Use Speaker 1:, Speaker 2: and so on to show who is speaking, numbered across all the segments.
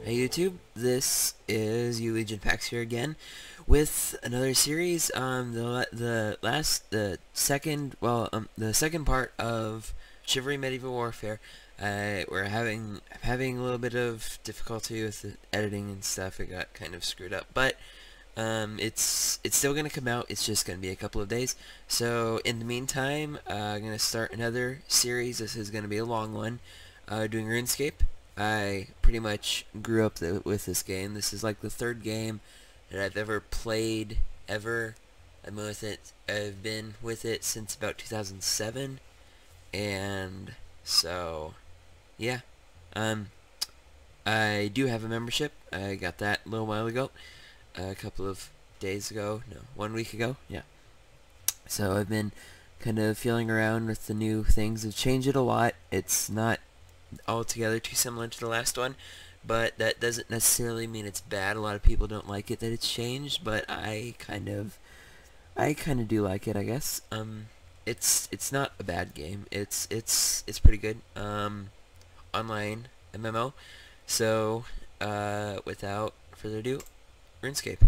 Speaker 1: Hey YouTube, this is you Legion Pax here again with another series. The second part of Chivalry Medieval Warfare. I'm having a little bit of difficulty with the editing and stuff. It got kind of screwed up, but it's still gonna come out. It's just gonna be a couple of days. So in the meantime, I'm gonna start another series. This is gonna be a long one. Doing RuneScape. I pretty much grew up with this game. This is like the third game that I've ever played ever. I've been with it since about 2007, and so yeah. I do have a membership. I got that a little while ago, a couple of days ago. No, 1 week ago. Yeah. So I've been kind of feeling around with the new things. I've changed it a lot. It's not altogether too similar to the last one, but that doesn't necessarily mean it's bad. A lot of people don't like it that it's changed, but I kind of do like it, I guess. It's not a bad game. It's pretty good. Online MMO. So without further ado, RuneScape.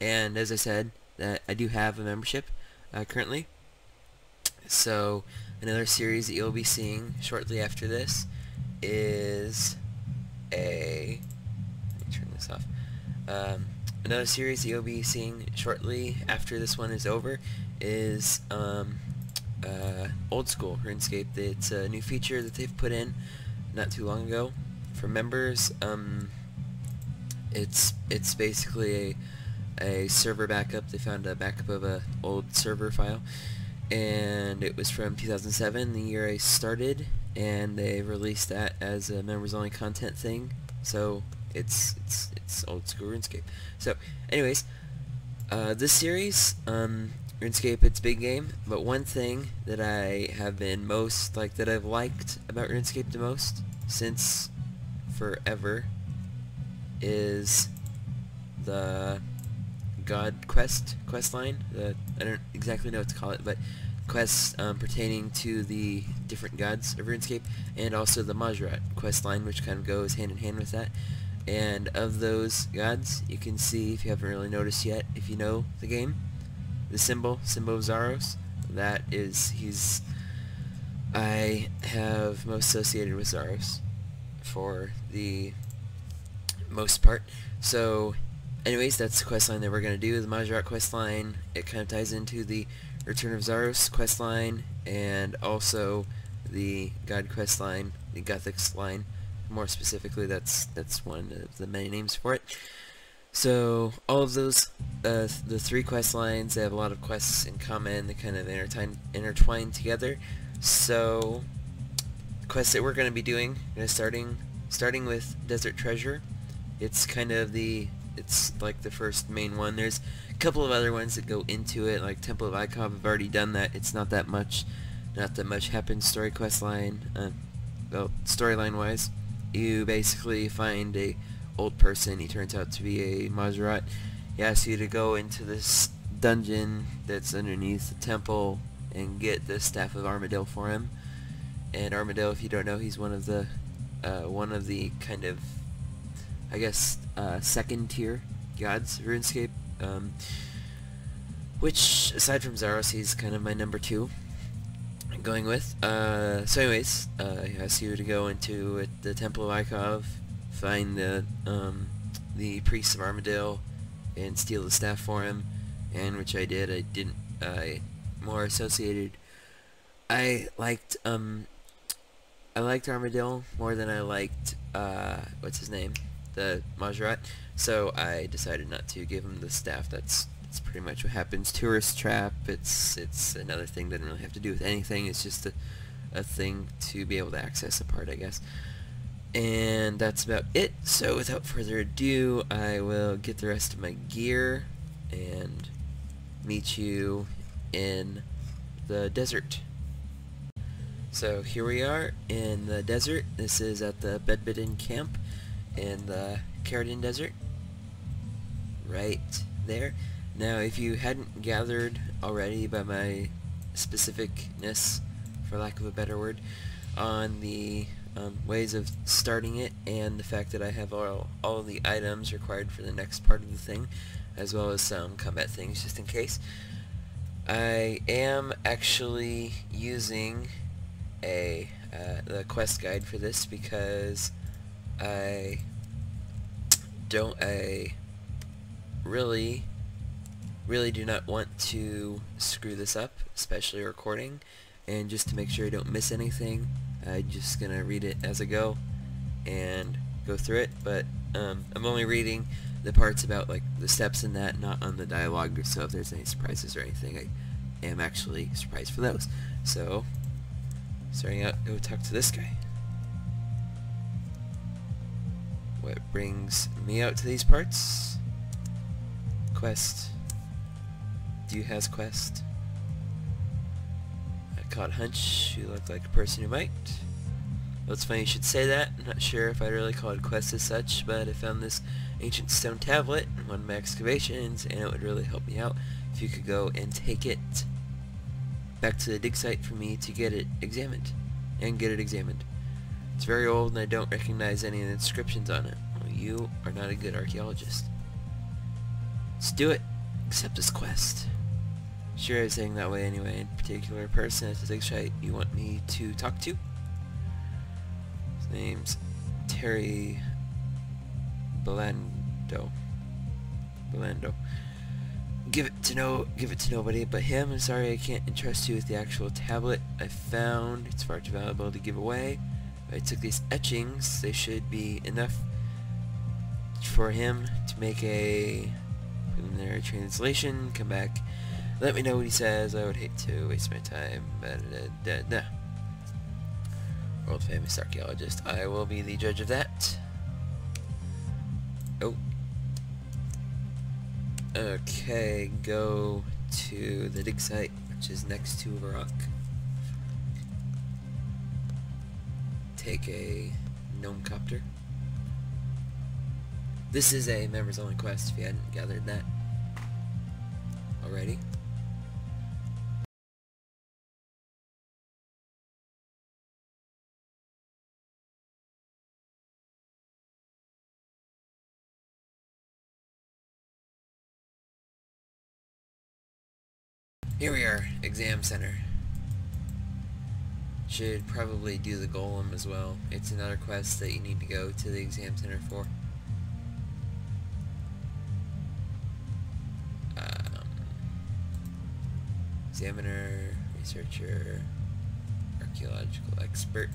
Speaker 1: And as I said, that I do have a membership currently. So another series that you'll be seeing shortly after this is let me turn this off. Another series that you'll be seeing shortly after this one is over is old school RuneScape. It's a new feature that they've put in not too long ago for members. It's basically a server backup. They found a backup of a old server file, and it was from 2007, the year I started, and they released that as a members only content thing. So it's old school RuneScape. So anyways, this series, RuneScape, it's big game, but one thing that I have been that I've liked about RuneScape the most since forever is the God quest line. I don't exactly know what to call it, but quests pertaining to the different gods of RuneScape, and also the Majrat quest line, which kind of goes hand in hand with that. And of those gods, you can see, if you haven't really noticed yet, if you know the game, the symbol of Zaros. I have most associated with Zaros for the most part. So anyways, that's the quest line that we're going to do, the Majrat quest line. It kind of ties into the Return of Zaros quest line, and also the God quest line, the Gothics line. More specifically, that's one of the many names for it. So all of those, the three quest lines, they have a lot of quests in common. They kind of intertwine together. So quests that we're going to be doing, starting with Desert Treasure. It's kind of it's like the first main one. There's a couple of other ones that go into it, like Temple of Icov. I've already done that. It's not that much happens story quest line. Well, storyline wise, you basically find a old person. He turns out to be a Majorat. He asks you to go into this dungeon that's underneath the temple and get the Staff of Armadil for him. And Armadil, if you don't know, he's one of the kind of, I guess, second tier gods of RuneScape, which, aside from Zaros, he's kind of my number 2 going with. So anyways, he asks you to go into the Temple of Icov, find the Priest of Armadil, and steal the staff for him, and which I did. More associated. I liked Armadil more than I liked, what's his name? The Majorat. So I decided not to give him the staff. That's pretty much what happens. Tourist trap. It's another thing. Doesn't really have to do with anything. It's just a thing to be able to access a part, I guess. And that's about it. So without further ado, I will get the rest of my gear and meet you in the desert. So here we are in the desert. This is at the Bedbitten camp in the Caradin Desert, right there. Now, if you hadn't gathered already by my specificness, for lack of a better word, on the ways of starting it, and the fact that I have all the items required for the next part of the thing, as well as some combat things just in case. I am actually using the quest guide for this because I really do not want to screw this up, especially recording, and just to make sure I don't miss anything, I'm just gonna read it as I go and go through it. But I'm only reading the parts about like the steps in that, not on the dialogue, so if there's any surprises or anything, I am actually surprised for those. So starting out, go talk to this guy. What brings me out to these parts? Quest. Do you has quest? I caught Hunch, you look like a person who might. Well, it's funny you should say that. I'm not sure if I'd really call it quest as such, but I found this ancient stone tablet in one of my excavations, and it would really help me out if you could go and take it back to the dig site for me to get it examined. It's very old and I don't recognize any of the inscriptions on it. Well, you are not a good archaeologist. Let's do it. Accept this quest. Sure, I was saying that way anyway. In particular person at the dig site you want me to talk to? His name's Terry Belando. Give it to nobody but him. I'm sorry I can't entrust you with the actual tablet I found. It's far too valuable to give away. If I took these etchings, they should be enough for him to make a preliminary translation. Come back, let me know what he says. I would hate to waste my time. World famous archaeologist. I will be the judge of that. Oh. Okay, go to the dig site, which is next to a rock. Take a gnome copter. This is a members only quest if you hadn't gathered that already. Here we are, exam center. Should probably do the golem as well. It's another quest that you need to go to the exam center for. Examiner, researcher, archaeological expert.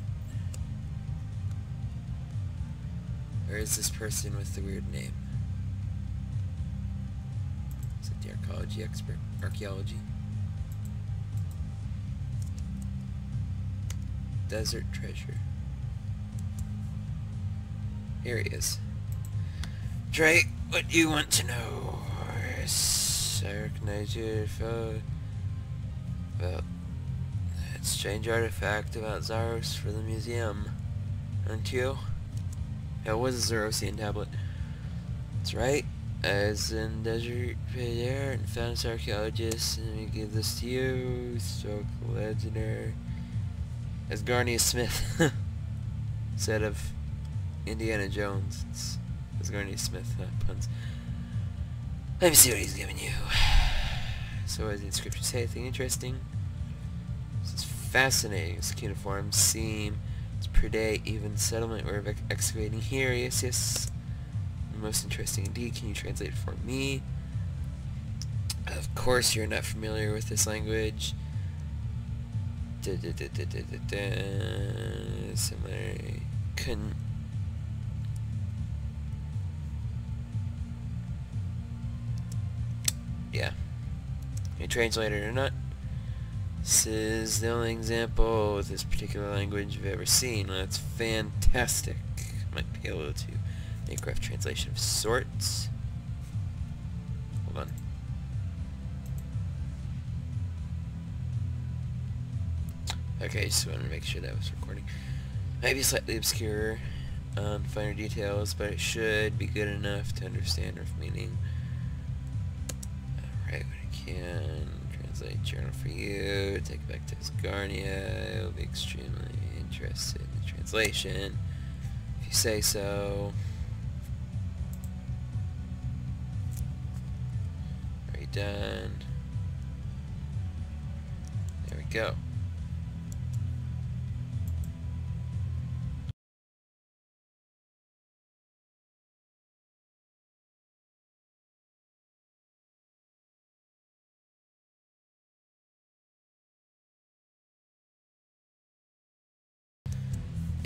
Speaker 1: Where is this person with the weird name? Is it the archaeology expert? Archaeology? Desert treasure. Here he is. Try what you want to know. I recognize you, fellow. About that strange artifact about Zaros for the museum. Aren't you? Yeah, it was a Zarosian tablet. That's right. I was in desert there and found this archaeologist, and we give this to you. So legendary. As Garnier Smith instead of Indiana Jones. It's Garnier Smith puns. Let me see what he's giving you. So what does the inscription say? Anything interesting? This is fascinating. This cuneiform seam. It's per day even settlement we're excavating here. Yes, yes. Most interesting indeed. Can you translate it for me? Of course you're not familiar with this language. Similar. Couldn't. Yeah. Can you translate it or not? This is the only example of this particular language I've ever seen. That's fantastic. Might be able to make a rough translation of sorts. Hold on. Okay, just wanted to make sure that was recording. Might be slightly obscure on finer details, but it should be good enough to understand rough meaning. Alright, what I can translate journal for you, take it back to Asgarnia. It will be extremely interesting. interested in the translation. If you say so. Are you done? There we go.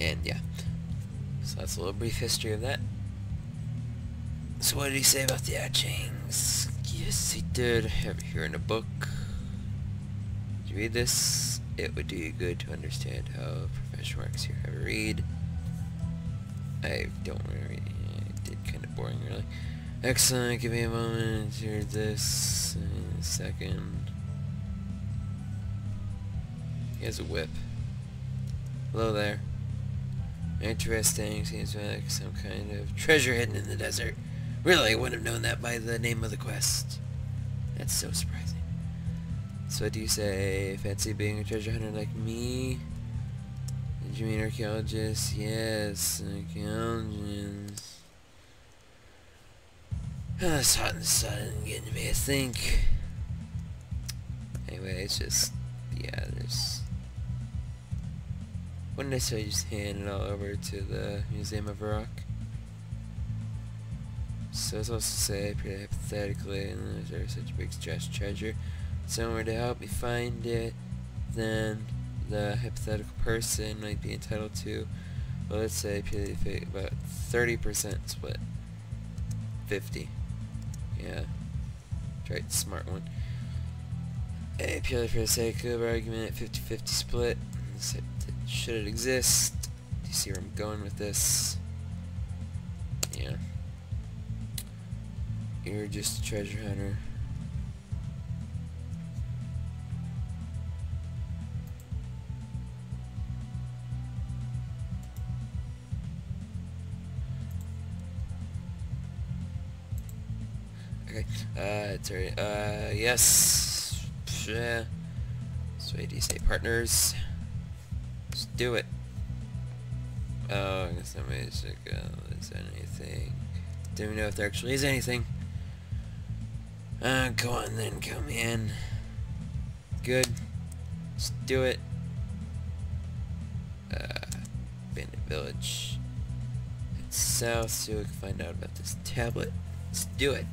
Speaker 1: And yeah, so that's a little brief history of that. So what did he say about the etchings? Yes, he did. I have it here in a book. Did you read this? It would do you good to understand how a profession works. Here, have a read. I don't want to read it. It did kind of boring, really. Excellent. Give me a moment to read this in a second. He has a whip. Hello there. Interesting. Seems like some kind of treasure hidden in the desert. Really, I wouldn't have known that by the name of the quest. That's so surprising. So what do you say? Fancy being a treasure hunter like me? Did you mean archaeologist? Yes, archaeologists. It's hot in the sun, getting to me, I think. Anyway, it's just, yeah, there's... Wouldn't necessarily just hand it all over to the Museum of Rock. So it's also say, pretty hypothetically, and there's such a big stretched treasure, somewhere to help me find it, then the hypothetical person might be entitled to, well, let's say purely about 30% split. 50. Yeah. Right, smart one. Purely for the sake of argument, 50-50 split. Should it exist? Do you see where I'm going with this? Yeah. You're just a treasure hunter. Okay. It's already, yes. Yeah. So do you say partners? Let's do it. Oh, I guess somebody's like, is there anything? Don't even know if there actually is anything. Go on then, come in. Good. Let's do it. Bandit Village. Head south so we can find out about this tablet. Let's do it.